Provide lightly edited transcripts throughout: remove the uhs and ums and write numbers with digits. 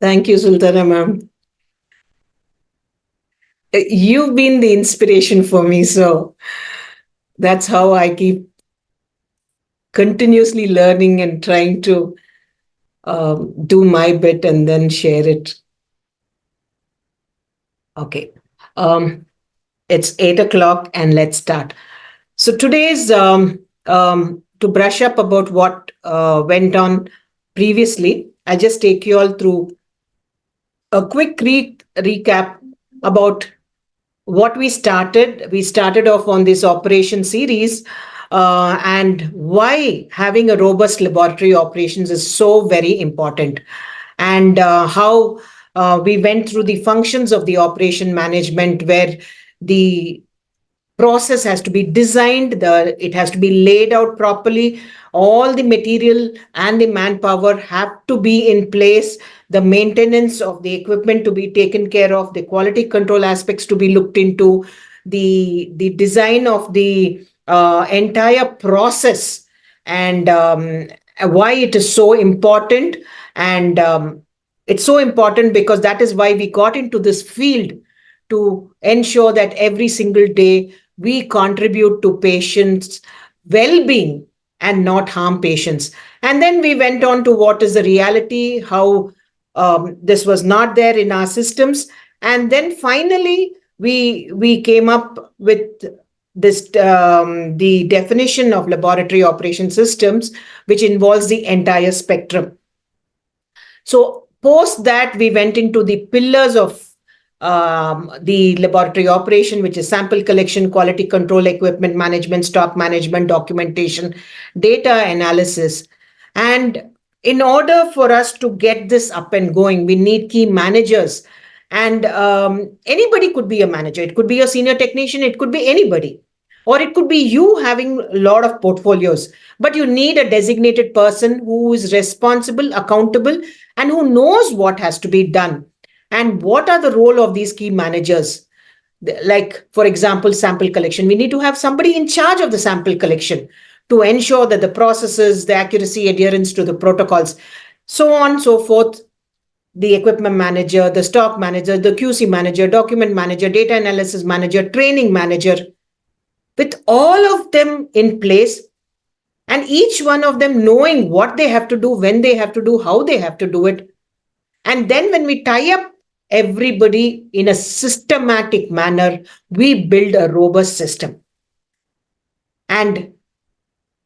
Thank you, Sultana ma'am. You've been the inspiration for me, so that's how I keep continuously learning and trying to do my bit and then share it. Okay. Um, it's 8 o'clock and let's start. So today's to brush up about what went on previously, I just take you all through a quick recap about what we started. We started off on this operation series and why having a robust laboratory operations is so very important, and how we went through the functions of the operation management, where the process has to be designed, it has to be laid out properly, all the material and the manpower have to be in place, the maintenance of the equipment to be taken care of, the quality control aspects to be looked into, the design of the entire process, and why it is so important. And it's so important because that is why we got into this field, to ensure that every single day we contribute to patients' well being and not harm patients. And then we went on to what is the reality, how this was not there in our systems. And then finally, we came up with this the definition of laboratory operation systems, which involves the entire spectrum. So, post that, we went into the pillars of the laboratory operation, which is sample collection, quality control, equipment management, stock management, documentation, data analysis. And in order for us to get this up and going, we need key managers. And anybody could be a manager. It could be a senior technician, it could be anybody. Or it could be you having a lot of portfolios, but you need a designated person who is responsible, accountable, and who knows what has to be done. And what are the role of these key managers? Like, for example, sample collection. We need to have somebody in charge of the sample collection to ensure that the processes, the accuracy, adherence to the protocols, so on, so forth. The equipment manager, the stock manager, the QC manager, document manager, data analysis manager, training manager, with all of them in place, and each one of them knowing what they have to do, when they have to do, how they have to do it. And then when we tie up everybody in a systematic manner, we build a robust system. And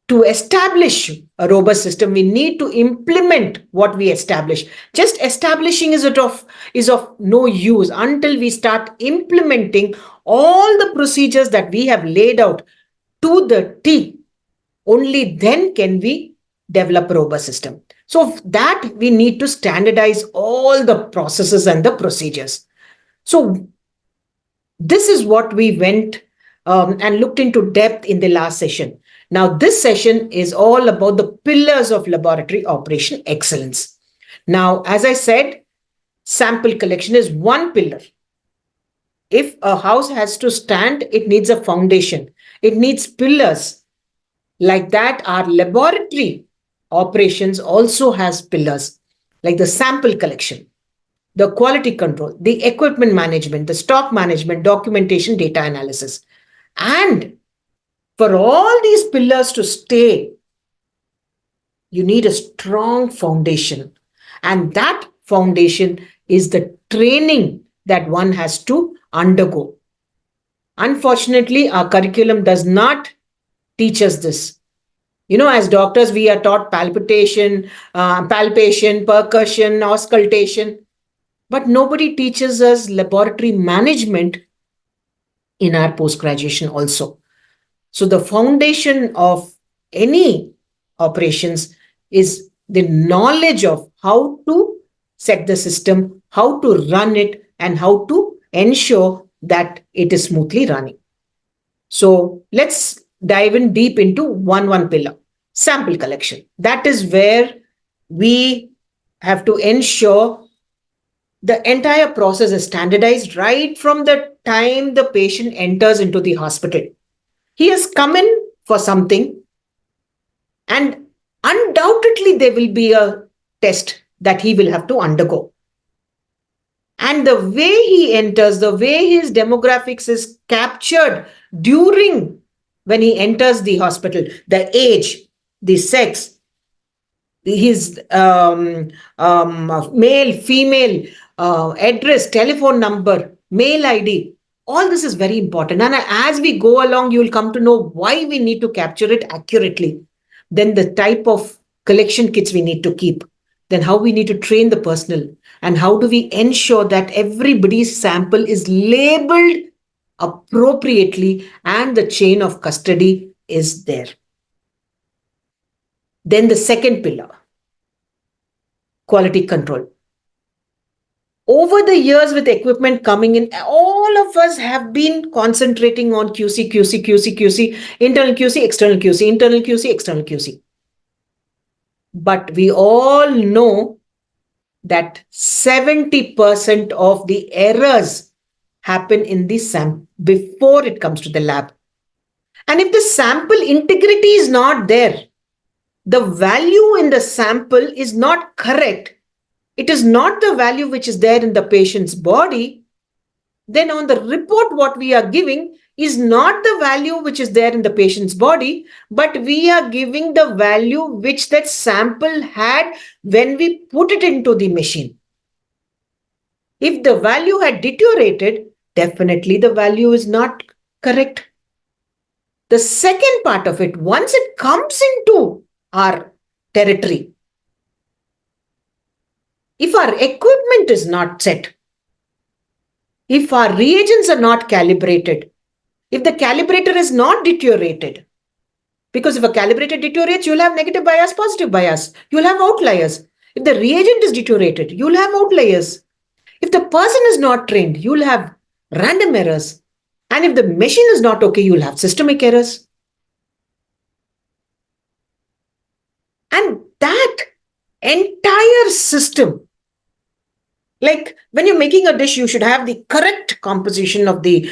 to establish a robust system, we need to implement what we establish. Just establishing is of no use until we start implementing all the procedures that we have laid out to the T. Only then can we develop a robust system. So that we need to standardize all the processes and the procedures. So this is what we went and looked into depth in the last session. Now, this session is all about the pillars of laboratory operation excellence. Now, as I said, sample collection is one pillar. If a house has to stand, it needs a foundation, it needs pillars. Like that, our laboratory operations also has pillars, like the sample collection, the quality control, the equipment management, the stock management, documentation, data analysis. And for all these pillars to stay, you need a strong foundation. And that foundation is the training that one has to undergo. Unfortunately, our curriculum does not teach us this. As doctors, we are taught palpation, percussion, auscultation, but nobody teaches us laboratory management in our post graduation also. So, the foundation of any operations is the knowledge of how to set the system, how to run it, and how to ensure that it is smoothly running. So, let's dive in deep into one pillar, sample collection. That is where we have to ensure the entire process is standardized right from the time the patient enters into the hospital. He has come in for something, and undoubtedly there will be a test that he will have to undergo. And the way he enters, the way his demographics is captured during when he enters the hospital, the age, the sex, his male, female, address, telephone number, mail ID. All this is very important. And as we go along, you will come to know why we need to capture it accurately. Then the type of collection kits we need to keep. Then how we need to train the personnel. And how do we ensure that everybody's sample is labeled appropriately and the chain of custody is there. Then the second pillar, quality control. Over the years, with equipment coming in, all of us have been concentrating on QC, QC, QC, QC, internal QC, external QC, internal QC, external QC. But we all know that 70% of the errors happen in the sample before it comes to the lab. And if the sample integrity is not there, the value in the sample is not correct, it is not the value which is there in the patient's body, then on the report what we are giving is not the value which is there in the patient's body, but we are giving the value which that sample had when we put it into the machine. If the value had deteriorated, definitely the value is not correct. The second part of it, once it comes into our territory, if our equipment is not set, if our reagents are not calibrated, if the calibrator is not deteriorated, because if a calibrator deteriorates, you'll have negative bias, positive bias, you'll have outliers. If the reagent is deteriorated, you'll have outliers. If the person is not trained, you'll have random errors. And if the machine is not okay, you'll have systemic errors. And that entire system, like when you're making a dish, you should have the correct composition of the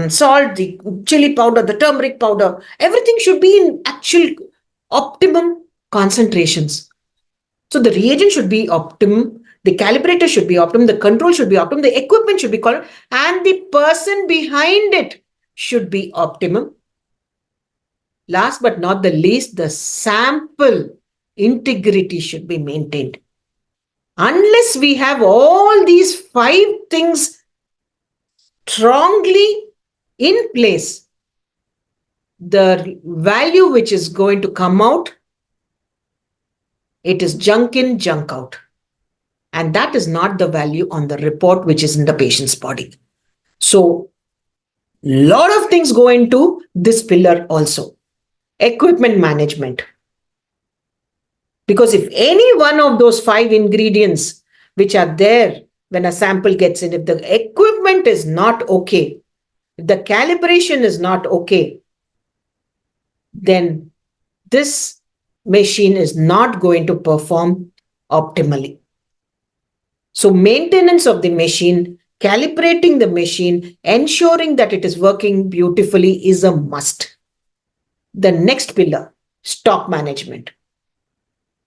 salt, the chili powder, the turmeric powder. Everything should be in actual optimum concentrations. So the reagent should be optimum, the calibrator should be optimum, the control should be optimum, the equipment should be correct, and the person behind it should be optimum. Last but not the least, the sample integrity should be maintained. Unless we have all these 5 things strongly in place, the value which is going to come out, it is junk in, junk out. And that is not the value on the report which is in the patient's body. So, lot of things go into this pillar also. Equipment management. Because if any one of those 5 ingredients which are there when a sample gets in, if the equipment is not okay, if the calibration is not okay, then this machine is not going to perform optimally. So maintenance of the machine, calibrating the machine, ensuring that it is working beautifully is a must. The next pillar, stock management.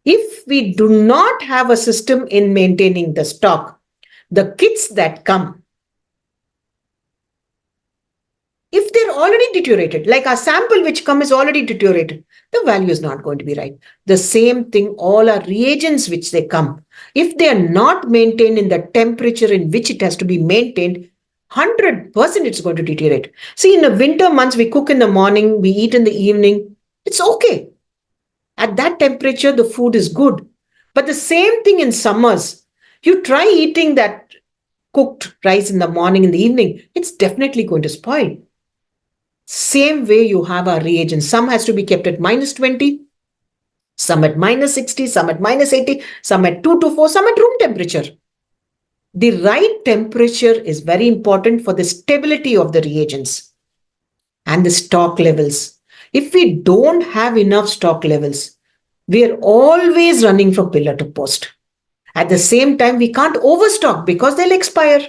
If we do not have a system in maintaining the stock, the kits that come, if they're already deteriorated, like our sample which come is already deteriorated, the value is not going to be right. The same thing, all our reagents which they come, if they are not maintained in the temperature in which it has to be maintained, 100% it's going to deteriorate. See, in the winter months, we cook in the morning, we eat in the evening. It's okay. At that temperature, the food is good. But the same thing in summers. You try eating that cooked rice in the morning, in the evening, it's definitely going to spoil. Same way you have our reagents. Some has to be kept at -20, some at -60, some at -80, some at 2 to 4, some at room temperature. The right temperature is very important for the stability of the reagents and the stock levels. If we don't have enough stock levels, we are always running from pillar to post. At the same time, we can't overstock because they'll expire.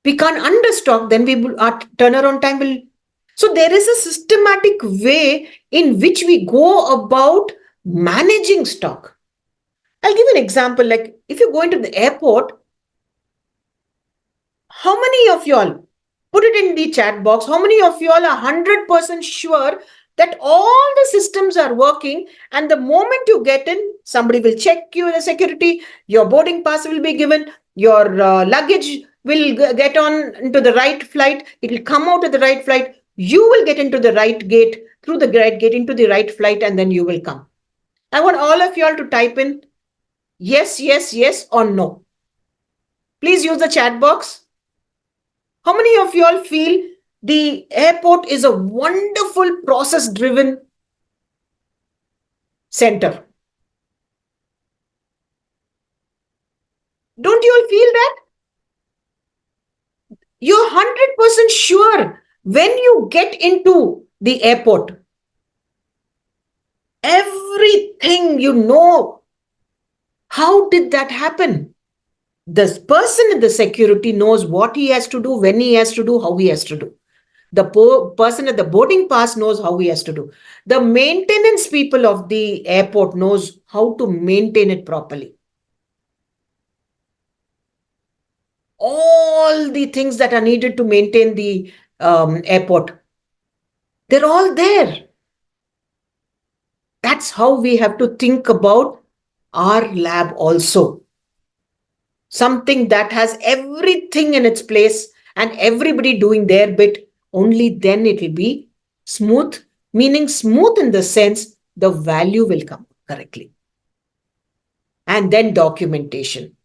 We can't understock, then our turnaround time will. So there is a systematic way in which we go about managing stock. I'll give an example. Like if you're going to the airport, How many of y'all, put it in the chat box, how many of y'all are 100% sure that all the systems are working, and the moment you get in, somebody will check you in the security, your boarding pass will be given, your luggage will get on into the right flight, it will come out of the right flight, you will get into the right gate, through the right gate into the right flight, and then you will come. I want all of y'all to type in yes, yes, yes, or no. Please use the chat box. How many of you all feel the airport is a wonderful process driven center? Don't you all feel that? You're 100% sure when you get into the airport, everything you know. How did that happen? This person in the security knows what he has to do, when he has to do, how he has to do. The person at the boarding pass knows how he has to do. The maintenance people of the airport knows how to maintain it properly. All the things that are needed to maintain the airport, they're all there. That's how we have to think about our lab also. Something that has everything in its place and everybody doing their bit, only then it will be smooth, meaning smooth in the sense the value will come correctly. And then documentation.